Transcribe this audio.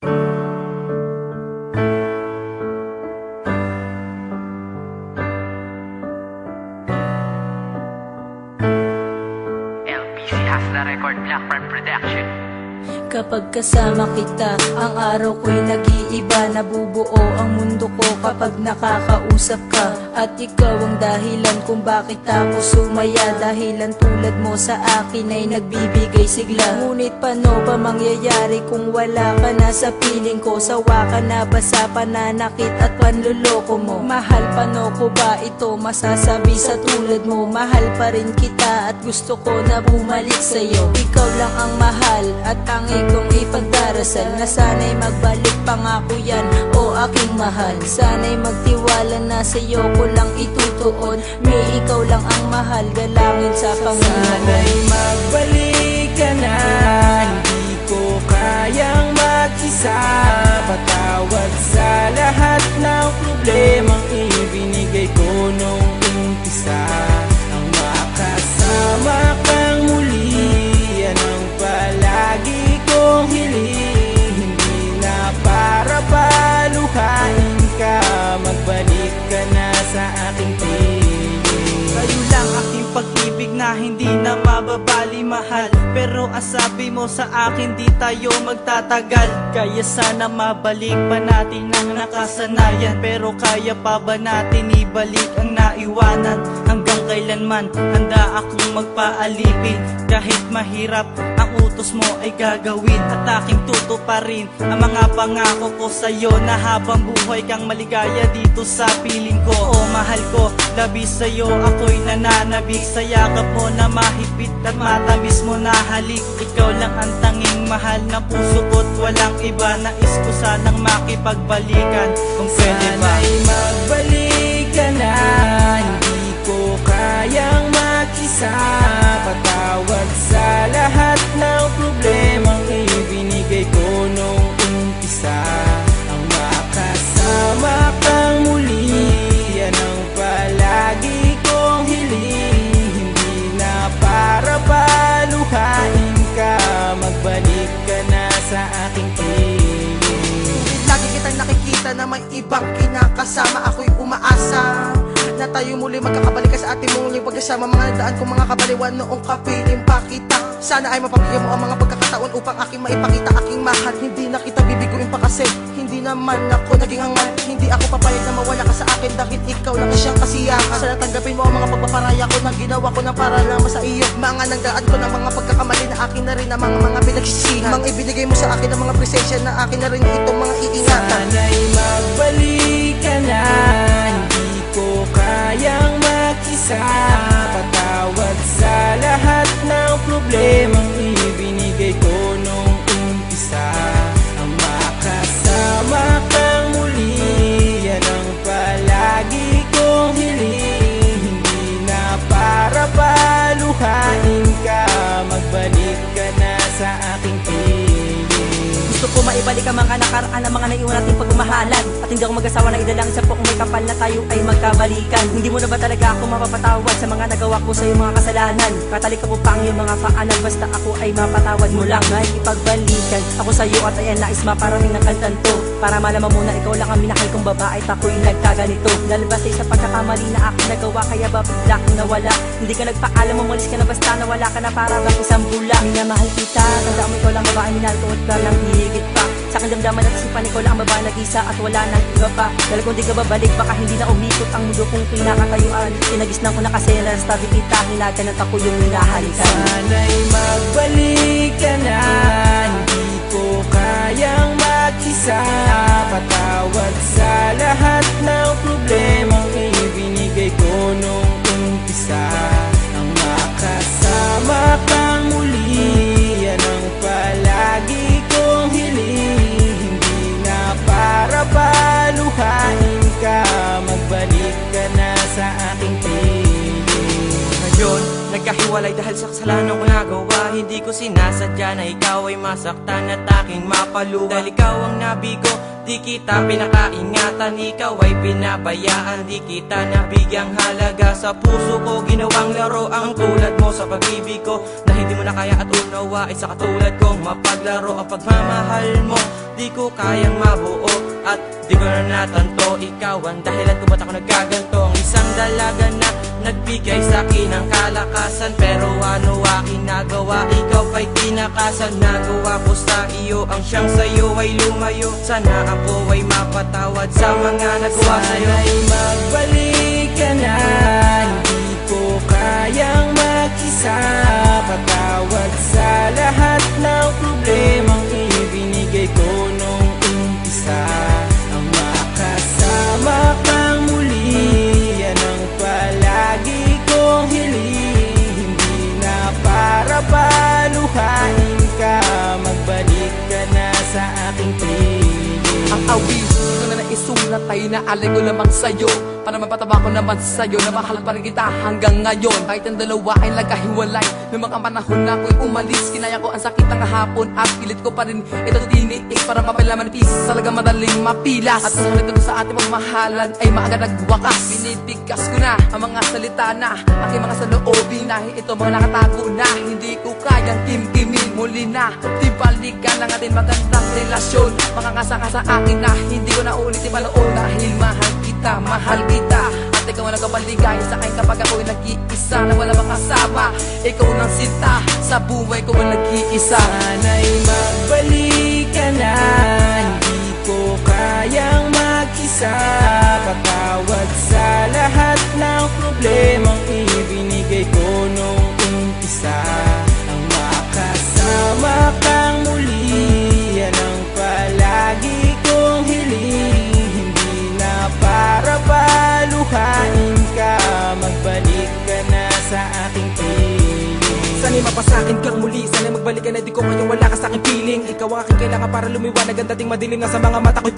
LPC has the record, Blackburn Production. Kapag kasama kita, ang araw ko'y nag-iiba. Nabubuo ang mundo ko kapag nakakausap ka. At ikaw ang dahilan kung bakit ako sumaya. Dahilan tulad mo sa akin ay nagbibigay sigla. Ngunit paano ba mangyayari kung wala ka na sa piling ko? Sawa ka na ba sa pananakit at panluloko mo? Mahal, paano ko ba ito masasabi sa tulad mo? Mahal pa rin kita at gusto ko na bumalik sa'yo. Ikaw lang ang mahal at tangi kong ipagdarasal na sana'y magbalik, pangako yan o aking mahal. Sana'y magtiwala na sa'yo ko lang itutuon. May ikaw lang ang mahal, galangin sa Panginoon. Sana'y magbalik ka na, hindi ko kayang mag-isa. Patawad sa lahat ng problemang ibinigay ko nung umpisa. Ang makasama kang muli, yan ang palagi kong hiling. Hindi na para paluhain ka, magbalik ka na sa aking piling. Kayo lang aking pag-ibig na hindi na mababali, mahal. Pero ang sabi mo sa akin, di tayo magtatagal. Kaya sana mabalik pa natin ang nakasanayan. Pero kaya pa ba natin ibalik ang naiwanan? Hanggang kailanman handa akong magpaalipin. Kahit mahirap ang utos mo ay gagawin. At aking tutuparin ang mga pangako ko sa'yo, na habang buhay kang maligaya dito sa piling ko. O mahal ko, labis sa'yo ako'y nananabik. Sa yakap mo na mahigpit at matamis mo na halik. Ikaw lang ang tanging mahal ng puso ko't walang iba. Nais ko sanang makipagbalikan kung pwede ba. Sana'y magbalik ka na, hindi ko kayang mag-isa. Patawad sa lahat ng problemang ibinigay ko nung umpisa. Ang makasama kang muli, yan ang palagi kong hiling. Hindi na para paluhain ka, magbalik ka na sa aking piling. Lagi kitang nakikita na may ibang kinakasama. Ako'y umaasa na tayo muli magkakabalik ka sa ating muling pagkasama. Mga nagdaan kong mga kabaliwan noong kapiling pa kita. Sana ay mapabigyan mo ang mga pagkakataon upang aking maipakita aking mahal. Hindi na kita bibiguin pa kasi hindi naman ako naging hangad. Hindi ako papayag na mawala ka sa akin dahil ikaw lang siyang kasiyahan. Sana tanggapin mo ang mga pagpaparaya ko na ginawa ko na para naman sa iyo. Mga nagdaan ko ng mga pagkakamali na akin na rin na mga pinagsisihan. Mga ibinigay mo sa akin ng mga presensya na akin na rin itong mga iingatan. Sana'y magbalik ka na, hindi ko kayang mag-isa. Patawad sa lahat ng problemang ibinigay ko nung umpisa. Ang makasama kang muli, yan ang palagi kong hiling. Hindi na para paluhain ka, magbalik ka na sa aking piling. Gusto ko maibalik ang mga nakaraan, ang mga naiwan nating pagmamahalan. At hindi ako mag-asawa ng idalangin sa kung may kapal na tayo ay magkabalikan. Hindi mo na ba talaga ako mapapatawad sa mga nagawa ko sa iyong mga kasalanan? Katalik ko pa ang iyong mga paanan, basta ako ay mapatawad mo lang. May ipagbalikan ako sa iyo at ayan, nais maparaming ng kantan to, para malaman mo na ikaw lang ang minahal kong babae at ako'y nagkaganito. Dahil basta sa pagkakamali na aking nagawa, kaya ba bigla kong nawala? Hindi ka nagpaalam, umalis ka na basta nawala ka na para bang isang bula. Minamahal kita, tanda mo ikaw lang babae, minahal ko at ka lang higit pa. Sa aking damdaman at isipan, ikaw lang ang babae nag-isa at wala nang iba pa. Dahil kung di ka babalik, baka hindi na umikot ang mundo kong pinakatayuan. Tinagisnan ko na kasi narastabi kita, hinagan at ako yung minahalikan. Sana'y magbalik ka na, hindi ko kayang mag-isa. Patawad sa lahat ng problemang ibinigay ko nung umpisa. Ang makasama kang muli, yan ang palagi kong hiling. Hindi na para paluhain ka, magbalik ka na sa aking piling. Ngayon, nagkahiwalay dahil sa kasalanan ko nagawa. Hindi ko sinasadya na ikaw ay masaktan at aking mapaluha. Dahil ikaw ang nabigo, di kita pinakaingatan. Ikaw ay pinabayaan, di kita nabigyang halaga. Sa puso ko ginawang laro ang tulad mo sa pag-ibig ko, na hindi mo na kaya at unawa ay sa katulad kong mapaglaro. Ang pagmamahal mo, di di ko kayang mabuo at di ko na natanto. Ikaw ang dahilan kung ba't ako nagkaganto. Ang isang dalaga na nagbigay sa'kin ng kalakasan, pero ano aking nagawa? Ikaw pa'y tinakasan. Nagawa ko sa iyo ang siyang sa'yo ay lumayo. Sana ako ay mapatawad sa mga nagawa sa'yo. Sana'y magbalik ka na, hindi ko kayang mag-isa. Patawad sa lahat ng problemang ibinigay ko nung umpisa. Ang makasama kang muli, yan ang palagi kong hiling. Hindi na para paluhain ka, magbalik ka na sa aking piling. Ang awit ko na naisulat ay naalay ko lamang sa'yo, para mapatawa ko naman sa'yo na mahal pa rin kita hanggang ngayon. Kahit ang dalawa ay nagkahiwalay, noong mga panahon na ako'y umalis, kinaya ko ang sakit ng hapon at pilit ko pa rin ito tiniis para mapalamanipis, talagang madaling mapilas. At ang nagdato sa ating pagmahalan ay maaga nagwakas. Binibigkas ko na ang mga salita na aking mga saloobin, dahil ito mga nakatago na hindi ko kayang kimkimin. Muli na, di balikan ang ating magandang relasyon. Makangasa-ngasa akin na hindi ko na ulitin panood, dahil mahal kita, mahal kita. At ikaw ang nagkapaligay sa akin kapag ako'y nag-iisa na wala makasama. Ikaw ang sinta sa buhay ko ang nag-iisa. Sana'y magbalik ka na, hindi ko kayang mag-isa. Patawad sa lahat ng problemang ibinigay ko nung umpisa. Ang makasama kang muli, yan ang palagi kong hiling. Hindi na para paluhain ka, magbalik ka na sa aking piling. Sana'y mapasakin kang muli, sana'y magbalik ka na, di ko ngayon wala ka sa aking piling. Ikaw ang aking kailangan para lumiwanag ang dating madilim na sa mga mata ko'y